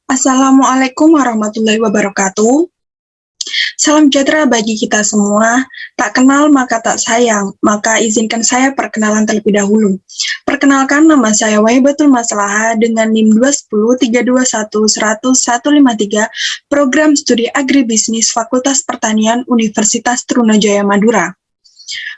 Assalamualaikum warahmatullahi wabarakatuh. Salam sejahtera bagi kita semua. Tak kenal maka tak sayang, maka izinkan saya perkenalan terlebih dahulu. Perkenalkan, nama saya Waibatul Maslaha dengan NIM 21032110153, Program Studi Agribisnis Fakultas Pertanian Universitas Trunajaya Madura.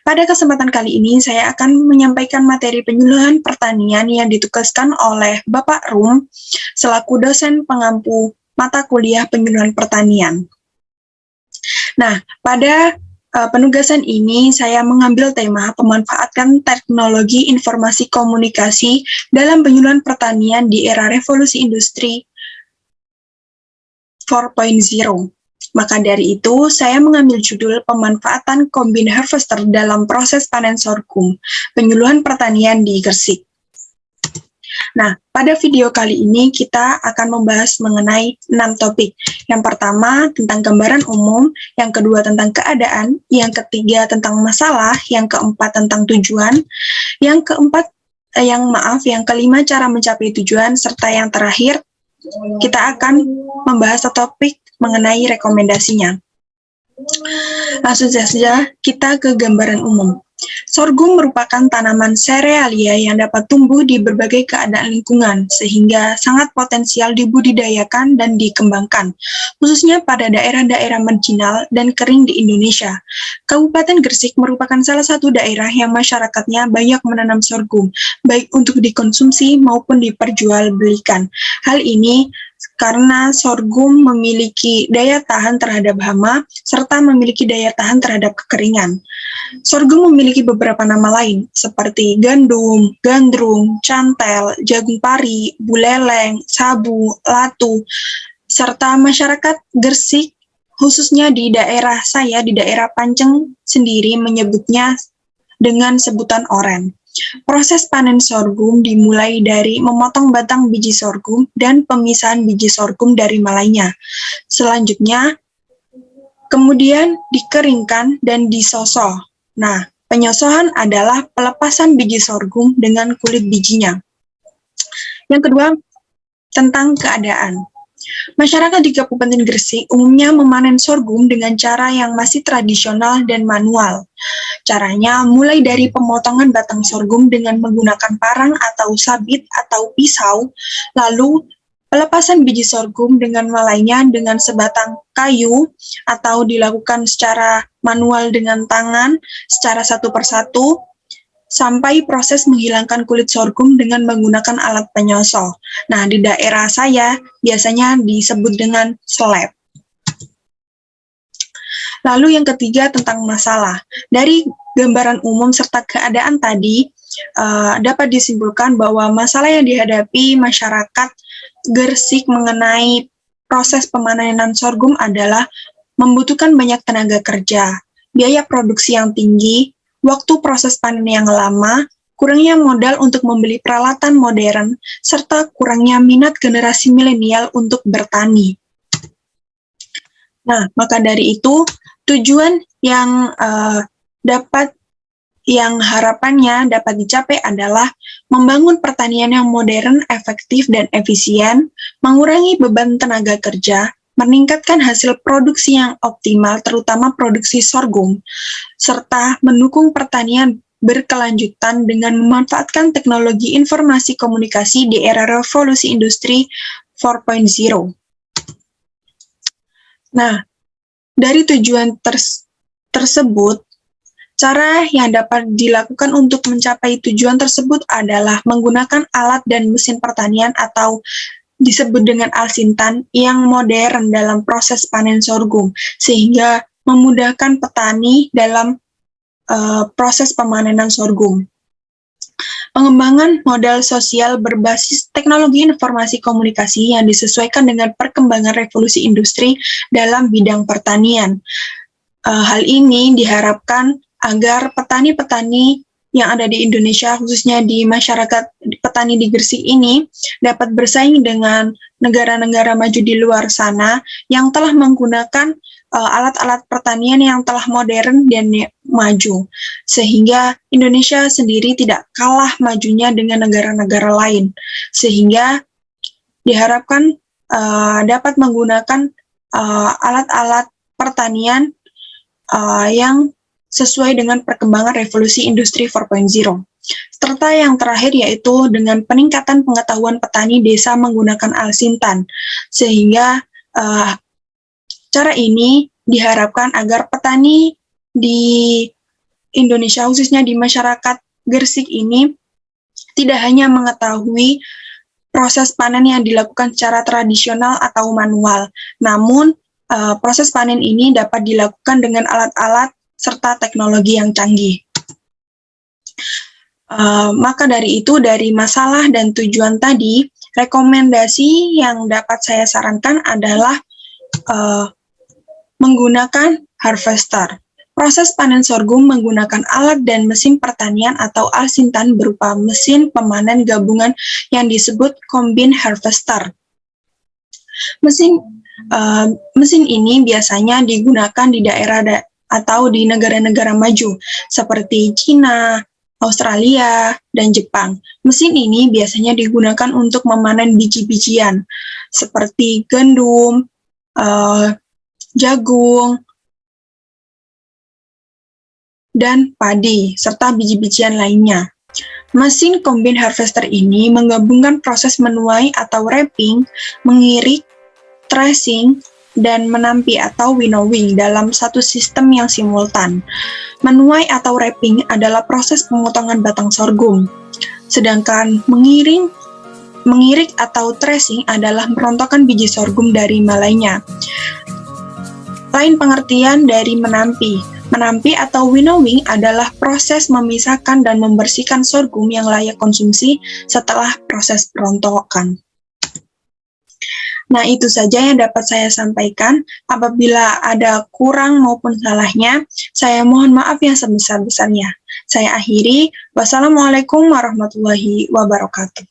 Pada kesempatan kali ini, saya akan menyampaikan materi penyuluhan pertanian yang ditugaskan oleh Bapak Rum selaku dosen pengampu mata kuliah penyuluhan pertanian. Nah, pada penugasan ini saya mengambil tema pemanfaatan teknologi informasi komunikasi dalam penyuluhan pertanian di era revolusi industri 4.0. Maka dari itu, saya mengambil judul pemanfaatan kombin harvester dalam proses panen sorghum, penyuluhan pertanian di Gresik. Nah, pada video kali ini kita akan membahas mengenai 6 topik. Yang pertama tentang gambaran umum, yang kedua tentang keadaan, yang ketiga tentang masalah, yang keempat tentang tujuan, yang kelima cara mencapai tujuan, serta yang terakhir kita akan membahas topik mengenai rekomendasinya. Langsung saja kita ke gambaran umum. Sorghum merupakan tanaman serealia yang dapat tumbuh di berbagai keadaan lingkungan, sehingga sangat potensial dibudidayakan dan dikembangkan, khususnya pada daerah-daerah marginal dan kering di Indonesia. Kabupaten Gresik merupakan salah satu daerah yang masyarakatnya banyak menanam sorghum, baik untuk dikonsumsi maupun diperjualbelikan. Hal ini karena sorghum memiliki daya tahan terhadap hama, serta memiliki daya tahan terhadap kekeringan. Sorghum memiliki beberapa nama lain, seperti gandum, gandrung, cantel, jagung pari, buleleng, sabu, latu, serta masyarakat Gresik, khususnya di daerah saya, di daerah Panceng sendiri, menyebutnya dengan sebutan oren. Proses panen sorghum dimulai dari memotong batang biji sorghum dan pemisahan biji sorghum dari malainya. Selanjutnya, kemudian dikeringkan dan disosoh. Nah, penyosohan adalah pelepasan biji sorghum dengan kulit bijinya. Yang kedua, tentang keadaan. Masyarakat di Kabupaten Gresik umumnya memanen sorghum dengan cara yang masih tradisional dan manual. Caranya mulai dari pemotongan batang sorghum dengan menggunakan parang atau sabit atau pisau, lalu pelepasan biji sorghum dengan malainya dengan sebatang kayu atau dilakukan secara manual dengan tangan secara satu persatu, sampai proses menghilangkan kulit sorghum dengan menggunakan alat penyosoh. Nah, di daerah saya biasanya disebut dengan slab. Lalu yang ketiga tentang masalah. Dari gambaran umum serta keadaan tadi, dapat disimpulkan bahwa masalah yang dihadapi masyarakat Gresik mengenai proses pemanenan sorghum adalah membutuhkan banyak tenaga kerja, biaya produksi yang tinggi, waktu proses panen yang lama, kurangnya modal untuk membeli peralatan modern, serta kurangnya minat generasi milenial untuk bertani. Nah, maka dari itu, tujuan yang harapannya dapat dicapai adalah membangun pertanian yang modern, efektif, dan efisien, mengurangi beban tenaga kerja, meningkatkan hasil produksi yang optimal, terutama produksi sorghum, serta mendukung pertanian berkelanjutan dengan memanfaatkan teknologi informasi komunikasi di era revolusi industri 4.0. Nah, dari tujuan tersebut, cara yang dapat dilakukan untuk mencapai tujuan tersebut adalah menggunakan alat dan mesin pertanian atau disebut dengan alsintan yang modern dalam proses panen sorghum, sehingga memudahkan petani dalam proses pemanenan sorghum. Pengembangan modal sosial berbasis teknologi informasi komunikasi yang disesuaikan dengan perkembangan revolusi industri dalam bidang pertanian. Hal ini diharapkan agar petani-petani yang ada di Indonesia, khususnya di masyarakat petani di Gresik ini, dapat bersaing dengan negara-negara maju di luar sana yang telah menggunakan alat-alat pertanian yang telah modern dan maju, sehingga Indonesia sendiri tidak kalah majunya dengan negara-negara lain, sehingga diharapkan dapat menggunakan alat-alat pertanian yang sesuai dengan perkembangan revolusi industri 4.0. Serta yang terakhir yaitu dengan peningkatan pengetahuan petani desa menggunakan alsintan, sehingga cara ini diharapkan agar petani di Indonesia, khususnya di masyarakat Gresik ini, tidak hanya mengetahui proses panen yang dilakukan secara tradisional atau manual, namun proses panen ini dapat dilakukan dengan alat-alat serta teknologi yang canggih. Maka dari itu, dari masalah dan tujuan tadi, rekomendasi yang dapat saya sarankan adalah menggunakan harvester. Proses panen sorghum menggunakan alat dan mesin pertanian atau alsintan berupa mesin pemanen gabungan yang disebut combine harvester. Mesin ini biasanya digunakan di daerah atau di negara-negara maju seperti Cina, Australia, dan Jepang. Mesin ini biasanya digunakan untuk memanen biji-bijian seperti gandum, jagung, dan padi, serta biji-bijian lainnya. Mesin combine harvester ini menggabungkan proses menuai atau wrapping, mengirik, threshing, dan menampi atau winnowing dalam satu sistem yang simultan. Menuai atau wrapping adalah proses pemotongan batang sorghum, sedangkan mengirik atau threshing adalah merontokkan biji sorghum dari malainya. Lain pengertian dari menampi. Menampi atau winnowing adalah proses memisahkan dan membersihkan sorghum yang layak konsumsi setelah proses perontokan. Nah, itu saja yang dapat saya sampaikan. Apabila ada kurang maupun salahnya, saya mohon maaf yang sebesar-besarnya. Saya akhiri. Wassalamualaikum warahmatullahi wabarakatuh.